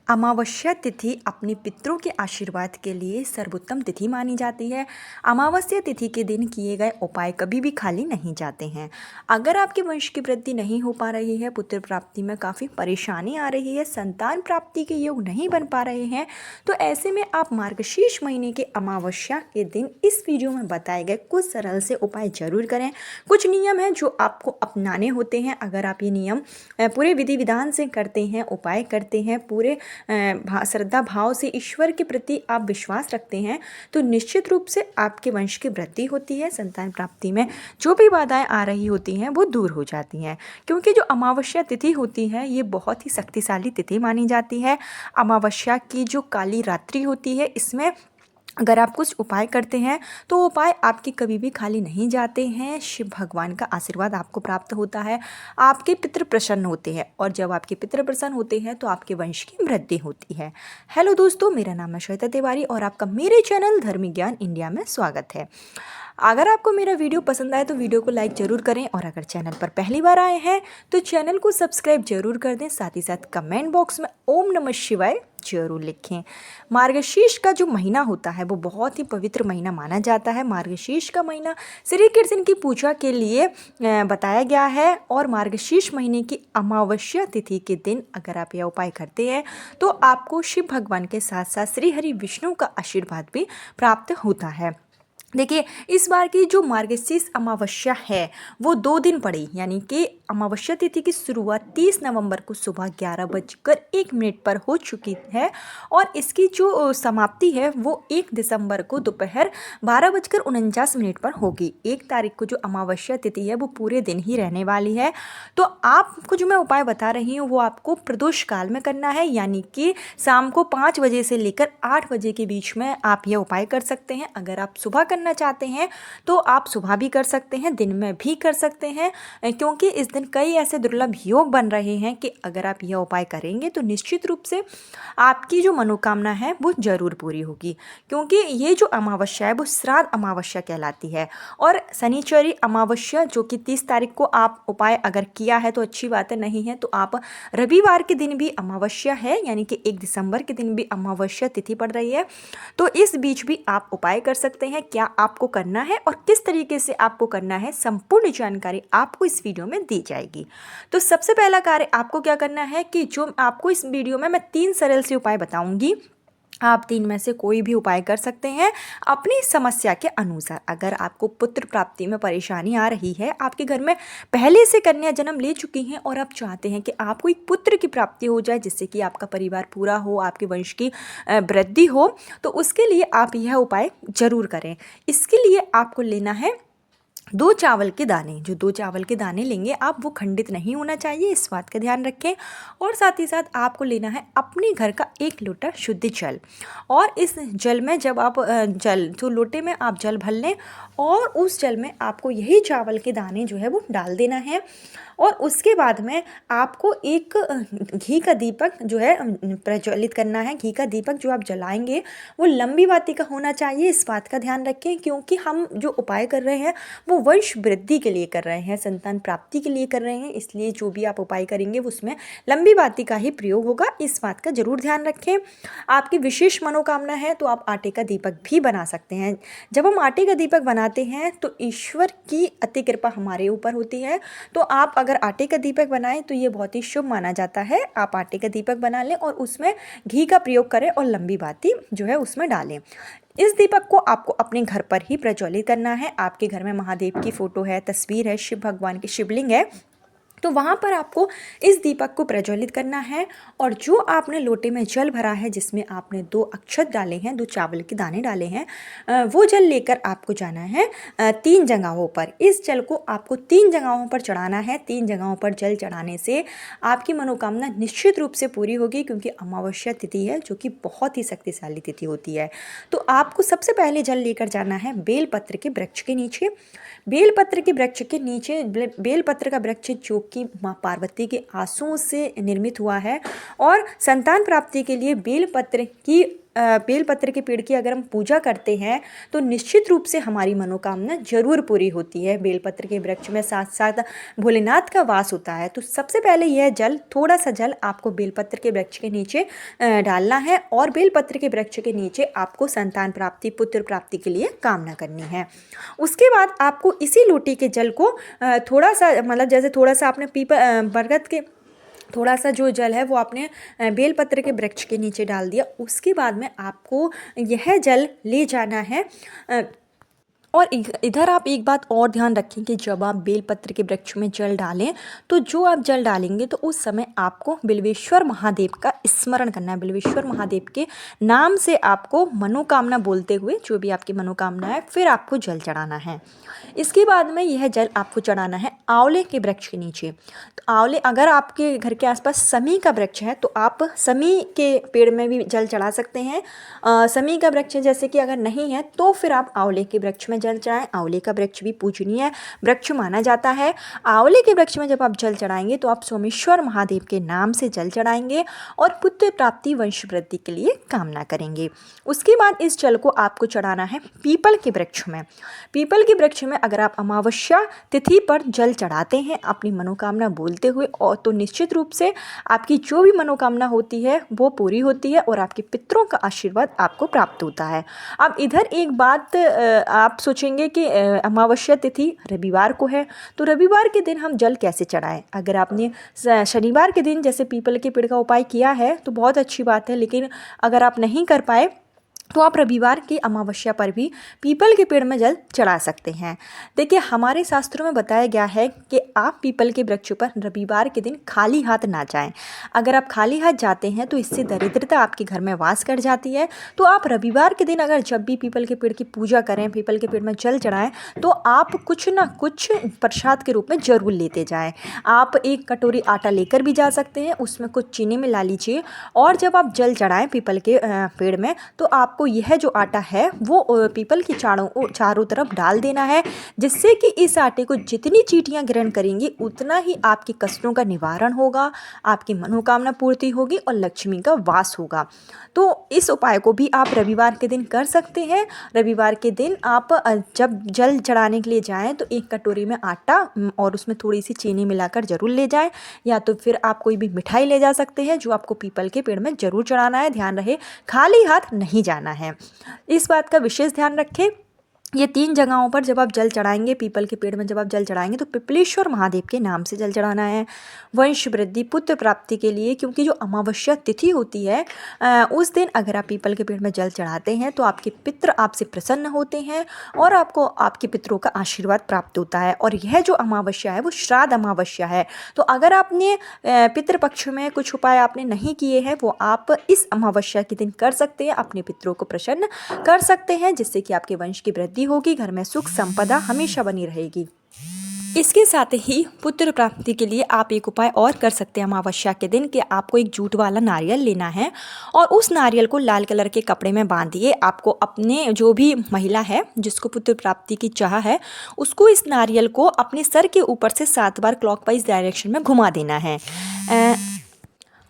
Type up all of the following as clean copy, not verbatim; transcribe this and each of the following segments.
अमावस्या तिथि अपने पितरों के आशीर्वाद के लिए सर्वोत्तम तिथि मानी जाती है। अमावस्या तिथि के दिन किए गए उपाय कभी भी खाली नहीं जाते हैं। अगर आपके वंश की वृद्धि नहीं हो पा रही है, पुत्र प्राप्ति में काफ़ी परेशानी आ रही है, संतान प्राप्ति के योग नहीं बन पा रहे हैं, तो ऐसे में आप मार्गशीर्ष महीने के अमावस्या के दिन इस वीडियो में बताए गए कुछ सरल से उपाय जरूर करें। कुछ नियम हैं जो आपको अपनाने होते हैं। अगर आप ये नियम पूरे विधि विधान से करते हैं, उपाय करते हैं, पूरे श्रद्धा भाव से ईश्वर के प्रति आप विश्वास रखते हैं, तो निश्चित रूप से आपके वंश की वृद्धि होती है। संतान प्राप्ति में जो भी बाधाएं आ रही होती हैं वो दूर हो जाती हैं, क्योंकि जो अमावस्या तिथि होती है ये बहुत ही शक्तिशाली तिथि मानी जाती है। अमावस्या की जो काली रात्रि होती है, इसमें अगर आप कुछ उपाय करते हैं तो उपाय आपके कभी भी खाली नहीं जाते हैं। शिव भगवान का आशीर्वाद आपको प्राप्त होता है, आपके पितृ प्रसन्न होते हैं, और जब आपके पितृ प्रसन्न होते हैं तो आपके वंश की वृद्धि होती है। हेलो दोस्तों, मेरा नाम है श्वेता तिवारी और आपका मेरे चैनल धर्म ज्ञान इंडिया में स्वागत है। अगर आपको मेरा वीडियो पसंद आए तो वीडियो को लाइक ज़रूर करें, और अगर चैनल पर पहली बार आए हैं तो चैनल को सब्सक्राइब जरूर कर दें। साथ ही साथ कमेंट बॉक्स में ओम नमः शिवाय जरूर लिखें। मार्गशीर्ष का जो महीना होता है वो बहुत ही पवित्र महीना माना जाता है। मार्गशीर्ष का महीना श्री कृष्ण की पूजा के लिए बताया गया है, और मार्गशीर्ष महीने की अमावस्या तिथि के दिन अगर आप यह उपाय करते हैं तो आपको शिव भगवान के साथ साथ श्री हरि विष्णु का आशीर्वाद भी प्राप्त होता है। देखिए, इस बार की जो मार्गशीर्ष अमावस्या है वो 2 दिन पड़ी, यानी कि अमावस्या तिथि की शुरुआत 30 नवंबर को सुबह 11:01 पर हो चुकी है, और इसकी जो समाप्ति है वो 1 दिसंबर को दोपहर 12:49 पर होगी। 1 तारीख को जो अमावस्या तिथि है वो पूरे दिन ही रहने वाली है। तो आपको जो मैं उपाय बता रही हूँ वो आपको प्रदोष काल में करना है, यानी कि शाम को 5 बजे से लेकर 8 बजे के बीच में आप यह उपाय कर सकते हैं। अगर आप सुबह करना चाहते हैं तो आप सुबह भी कर सकते हैं, दिन में भी कर सकते हैं, क्योंकि इस दिन कई ऐसे दुर्लभ योग बन रहे हैं कि अगर आप यह उपाय करेंगे तो निश्चित रूप से आपकी जो मनोकामना है वो जरूर पूरी होगी। क्योंकि ये जो अमावस्या है वो श्राद्ध अमावस्या कहलाती है, और शनिचरी अमावस्या जो कि 30 तारीख को आप उपाय अगर किया है तो अच्छी बात है, नहीं है तो आप रविवार के दिन भी अमावस्या है, यानी कि 1 दिसंबर के दिन भी अमावस्या तिथि पड़ रही है, तो इस बीच भी आप उपाय कर सकते हैं। क्या आपको करना है और किस तरीके से आपको करना है, संपूर्ण जानकारी आपको इस वीडियो में दी जाएगी। तो सबसे पहला कार्य आपको क्या करना है कि जो आपको इस वीडियो में मैं 3 सरल से उपाय बताऊंगी, आप 3 में से कोई भी उपाय कर सकते हैं अपनी समस्या के अनुसार। अगर आपको पुत्र प्राप्ति में परेशानी आ रही है, आपके घर में पहले से कन्या जन्म ले चुकी हैं और आप चाहते हैं कि आपको एक पुत्र की प्राप्ति हो जाए जिससे कि आपका परिवार पूरा हो, आपके वंश की वृद्धि हो, तो उसके लिए आप यह उपाय जरूर करें। इसके लिए आपको लेना है 2 चावल के दाने। जो 2 चावल के दाने लेंगे आप, वो खंडित नहीं होना चाहिए, इस बात का ध्यान रखें। और साथ ही साथ आपको लेना है अपने घर का 1 लोटा शुद्ध जल, और इस जल में जब आप जल जो लोटे में आप जल भर लें, और उस जल में आपको यही चावल के दाने जो है वो डाल देना है। और उसके बाद में आपको एक घी का दीपक जो है प्रज्वलित करना है। घी का दीपक जो आप जलाएंगे वो लंबी बाती का होना चाहिए, इस बात का ध्यान रखें, क्योंकि हम जो उपाय कर रहे हैं वो वंश वृद्धि के लिए कर रहे हैं, संतान प्राप्ति के लिए कर रहे हैं, इसलिए जो भी आप उपाय करेंगे उसमें लंबी बाती का ही प्रयोग होगा, इस बात का जरूर ध्यान रखें। आपकी विशेष मनोकामना है तो आप आटे का दीपक भी बना सकते हैं। जब हम आटे का दीपक बनाते हैं तो ईश्वर की अति कृपा हमारे ऊपर होती है, तो आप अगर आटे का दीपक बनाएं तो ये बहुत ही शुभ माना जाता है। आप आटे का दीपक बना लें और उसमें घी का प्रयोग करें और लंबी बाती जो है उसमें डालें। इस दीपक को आपको अपने घर पर ही प्रज्वलित करना है। आपके घर में महादेव की फोटो है, तस्वीर है, शिव भगवान की शिवलिंग है, तो वहाँ पर आपको इस दीपक को प्रज्वलित करना है। और जो आपने लोटे में जल भरा है जिसमें आपने 2 अक्षत डाले हैं, 2 चावल के दाने डाले हैं, वो जल लेकर आपको जाना है 3 जगहों पर। इस जल को आपको 3 जगहों पर चढ़ाना है। 3 जगहों पर जल चढ़ाने से आपकी मनोकामना निश्चित रूप से पूरी होगी, क्योंकि अमावस्या तिथि है जो कि बहुत ही शक्तिशाली तिथि होती है। तो आपको सबसे पहले जल लेकर जाना है बेलपत्र के वृक्ष के नीचे। बेलपत्र के वृक्ष के नीचे, बेलपत्र का वृक्ष जो कि माँ पार्वती के आंसुओं से निर्मित हुआ है, और संतान प्राप्ति के लिए बेलपत्र की बेलपत्र के पेड़ की अगर हम पूजा करते हैं तो निश्चित रूप से हमारी मनोकामना जरूर पूरी होती है। बेलपत्र के वृक्ष में साथ साथ भोलेनाथ का वास होता है। तो सबसे पहले यह जल, थोड़ा सा जल आपको बेलपत्र के वृक्ष के नीचे डालना है और बेलपत्र के वृक्ष के नीचे आपको संतान प्राप्ति, पुत्र प्राप्ति के लिए कामना करनी है। उसके बाद आपको इसी लोटी के जल को थोड़ा सा, मतलब जैसे थोड़ा सा आपने बरगद के थोड़ा सा जो जल है वो आपने बेलपत्र के वृक्ष के नीचे डाल दिया। उसके बाद में आपको यह जल ले जाना है और इधर आप एक बात और ध्यान रखें कि जब आप बेलपत्र के वृक्ष में जल डालें तो जो आप जल डालेंगे तो उस समय आपको बिल्वेश्वर महादेव का स्मरण करना है। बिल्वेश्वर महादेव के नाम से आपको मनोकामना बोलते हुए जो भी आपकी मनोकामना है फिर आपको जल चढ़ाना है। इसके बाद में यह जल आपको चढ़ाना है आंवले के वृक्ष के नीचे। तो आंवले, अगर आपके घर के आसपास समी का वृक्ष है तो आप समी के पेड़ में भी जल चढ़ा सकते हैं। समी का वृक्ष जैसे कि अगर नहीं है तो फिर आप आंवले के वृक्ष में जल चढ़ाएं। आंवले का वृक्ष भी पूजनीय वृक्ष माना जाता है। आंवले के वृक्ष में जब आप जल चढ़ाएंगे तो आप सोमेश्वर महादेव के नाम से जल चढ़ाएंगे और पुत्र प्राप्ति, वंश वृद्धि के लिए कामना करेंगे। उसके बाद इस जल को आपको चढ़ाना है पीपल के वृक्ष में। पीपल के वृक्ष में अगर आप अमावस्या तिथि पर जल चढ़ाते हैं अपनी मनोकामना बोलते हुए और तो निश्चित रूप से आपकी जो भी मनोकामना होती है वो पूरी होती है और आपके पितरों का आशीर्वाद आपको प्राप्त होता है। अब इधर एक बात आप सोचेंगे कि अमावस्या तिथि रविवार को है तो रविवार के दिन हम जल कैसे चढ़ाएं। अगर आपने शनिवार के दिन जैसे पीपल के पेड़ का उपाय किया है तो बहुत अच्छी बात है, लेकिन अगर आप नहीं कर पाए तो आप रविवार की अमावस्या पर भी पीपल के पेड़ में जल चढ़ा सकते हैं। देखिए, हमारे शास्त्रों में बताया गया है कि आप पीपल के वृक्ष पर रविवार के दिन खाली हाथ ना जाएं। अगर आप खाली हाथ जाते हैं तो इससे दरिद्रता आपके घर में वास कर जाती है। तो आप रविवार के दिन अगर जब भी पीपल के पेड़ की पूजा करें, पीपल के पेड़ में जल चढ़ाएं तो आप कुछ ना कुछ प्रसाद के रूप में जरूर लेते जाएँ। आप एक कटोरी आटा लेकर भी जा सकते हैं, उसमें कुछ चीनी मिला लीजिए और जब आप जल चढ़ाएं पीपल के पेड़ में तो आपको यह जो आटा है वो पीपल की चारों तरफ डाल देना है, जिससे कि इस आटे को जितनी चींटियां ग्रहण करेंगी उतना ही आपके कष्टों का निवारण होगा, आपकी मनोकामना पूर्ति होगी और लक्ष्मी का वास होगा। तो इस उपाय को भी आप रविवार के दिन कर सकते हैं। रविवार के दिन आप जब जल चढ़ाने के लिए जाएं तो एक कटोरी में आटा और उसमें थोड़ी सी चीनी मिलाकर जरूर ले जाएं, या तो फिर आप कोई भी मिठाई ले जा सकते हैं जो आपको पीपल के पेड़ में जरूर चढ़ाना है। ध्यान रहे खाली हाथ नहीं जाना है, इस बात का विशेष ध्यान रखें। ये 3 जगहों पर जब आप जल चढ़ाएंगे, पीपल के पेड़ में जब आप जल चढ़ाएंगे तो पिपलेश्वर महादेव के नाम से जल चढ़ाना है वंश वृद्धि, पुत्र प्राप्ति के लिए। क्योंकि जो अमावस्या तिथि होती है उस दिन अगर आप पीपल के पेड़ में जल चढ़ाते हैं तो आपके पितृ आपसे प्रसन्न होते हैं और आपको आपके पितरों का आशीर्वाद प्राप्त होता है। और यह जो अमावस्या है वो श्राद्ध अमावस्या है। तो अगर आपने पितृपक्ष में कुछ उपाय आपने नहीं किए हैं वो आप इस अमावस्या के दिन कर सकते हैं, अपने पितरों को प्रसन्न कर सकते हैं, जिससे कि आपके वंश की वृद्धि होगी, घर में सुख संपदा हमेशा बनी रहेगी। इसके साथ ही पुत्र प्राप्ति के लिए आप एक उपाय और कर सकते हैं अमावस्या के दिन कि आपको एक जूट वाला नारियल लेना है और उस नारियल को लाल कलर के कपड़े में बांधिए। आपको अपने जो भी महिला है जिसको पुत्र प्राप्ति की चाह है उसको इस नारियल को अपने सर के ऊपर से 7 बार क्लॉकवाइज डायरेक्शन में घुमा देना है।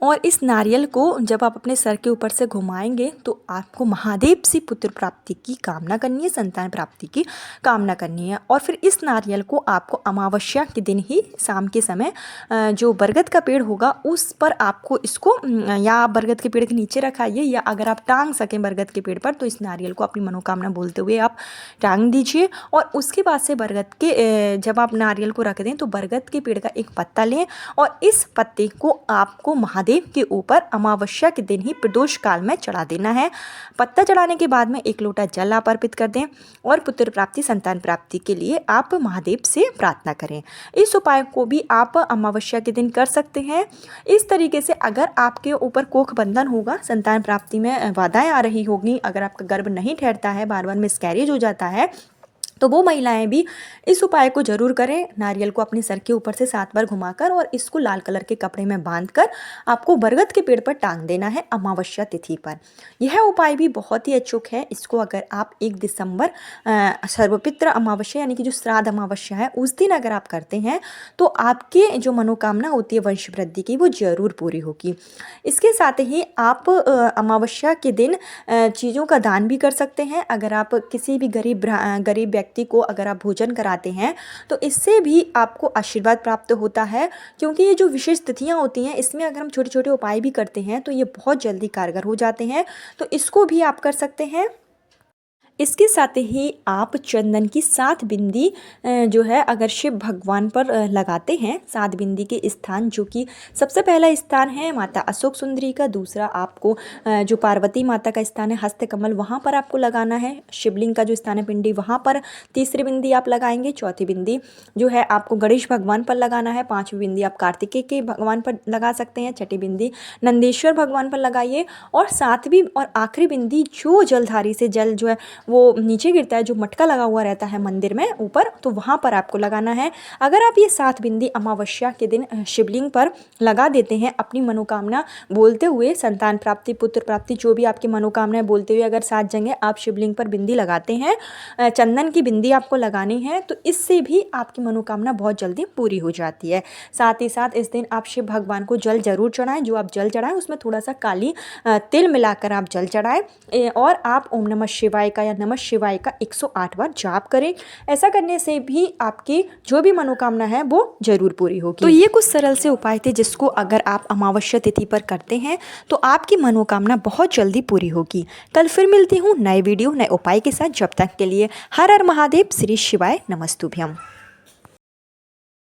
और इस नारियल को जब आप अपने सर के ऊपर से घुमाएंगे तो आपको महादेव से पुत्र प्राप्ति की कामना करनी है, संतान प्राप्ति की कामना करनी है। और फिर इस नारियल को आपको अमावस्या के दिन ही शाम के समय जो बरगद का पेड़ होगा उस पर आपको इसको या आप बरगद के पेड़ के नीचे रखाइए, या अगर आप टांग सकें बरगद के पेड़ पर तो इस नारियल को अपनी मनोकामना बोलते हुए आप टांग दीजिए। और उसके बाद से बरगद के जब आप नारियल को रख दें तो बरगद के पेड़ का एक पत्ता लें और इस पत्ते को आपको महादेव के ऊपर अमावस्या के दिन ही प्रदोष काल में चढ़ा देना है। पत्ता चढ़ाने के बाद में 1 लोटा जल आप अर्पित कर दें और पुत्र प्राप्ति, संतान प्राप्ति के लिए आप महादेव से प्रार्थना करें। इस उपाय को भी आप अमावस्या के दिन कर सकते हैं। इस तरीके से अगर आपके ऊपर कोख बंधन होगा, संतान प्राप्ति में बाधाएं आ रही होगी, अगर आपका गर्भ नहीं ठहरता है, बार बार मिसकैरेज हो जाता है, तो वो महिलाएं भी इस उपाय को ज़रूर करें। नारियल को अपने सर के ऊपर से 7 बार घुमाकर और इसको लाल कलर के कपड़े में बांधकर आपको बरगद के पेड़ पर टांग देना है अमावस्या तिथि पर। यह उपाय भी बहुत ही अचूक है। इसको अगर आप 1 दिसंबर सर्वपित्र अमावस्या यानी कि जो श्राद्ध अमावस्या है उस दिन अगर आप करते हैं तो आपके जो मनोकामना होती है वंश वृद्धि की वो ज़रूर पूरी होगी। इसके साथ ही आप अमावस्या के दिन चीज़ों का दान भी कर सकते हैं। अगर आप किसी भी गरीब व्यक्ति को अगर आप भोजन कराते हैं तो इससे भी आपको आशीर्वाद प्राप्त होता है, क्योंकि ये जो विशेष तिथियां होती हैं इसमें अगर हम छोटे छोटे उपाय भी करते हैं तो ये बहुत जल्दी कारगर हो जाते हैं। तो इसको भी आप कर सकते हैं। इसके साथ ही आप चंदन की 7 बिंदी जो है अगर शिव भगवान पर लगाते हैं, 7 बिंदी के स्थान जो कि सबसे पहला स्थान है माता अशोक सुंदरी का, दूसरा आपको जो पार्वती माता का स्थान है हस्तकमल वहाँ पर आपको लगाना है, शिवलिंग का जो स्थान है पिंडी वहाँ पर तीसरी बिंदी आप लगाएंगे, चौथी बिंदी जो है आपको गणेश भगवान पर लगाना है, 5वीं बिंदी आप कार्तिकेय के भगवान पर लगा सकते हैं, 6ठी बिंदी नंदेश्वर भगवान पर लगाइए और 7वीं और आखिरी बिंदी जो जलधारी से जल जो है वो नीचे गिरता है, जो मटका लगा हुआ रहता है मंदिर में ऊपर, तो वहाँ पर आपको लगाना है। अगर आप ये 7 बिंदी अमावस्या के दिन शिवलिंग पर लगा देते हैं अपनी मनोकामना बोलते हुए, संतान प्राप्ति, पुत्र प्राप्ति, जो भी आपकी मनोकामनाएं बोलते हुए अगर 7 जगह आप शिवलिंग पर बिंदी लगाते हैं, चंदन की बिंदी आपको लगानी है, तो इससे भी आपकी मनोकामना बहुत जल्दी पूरी हो जाती है। साथ ही साथ इस दिन आप शिव भगवान को जल जरूर चढ़ाएं। जो आप जल चढ़ाएं उसमें थोड़ा सा काली तिल मिलाकर आप जल चढ़ाएं और आप ओम नमः शिवाय का या नमः शिवाय का 108 बार जाप करें। ऐसा करने से भी आपकी जो भी मनोकामना है वो जरूर पूरी होगी। तो ये कुछ सरल से उपाय थे जिसको अगर आप अमावस्या तिथि पर करते हैं तो आपकी मनोकामना बहुत जल्दी पूरी होगी। कल फिर मिलती हूँ नए वीडियो नए उपाय के साथ। जब तक के लिए हर हर महादेव, श्री शिवाय नमस्तुभ्यम।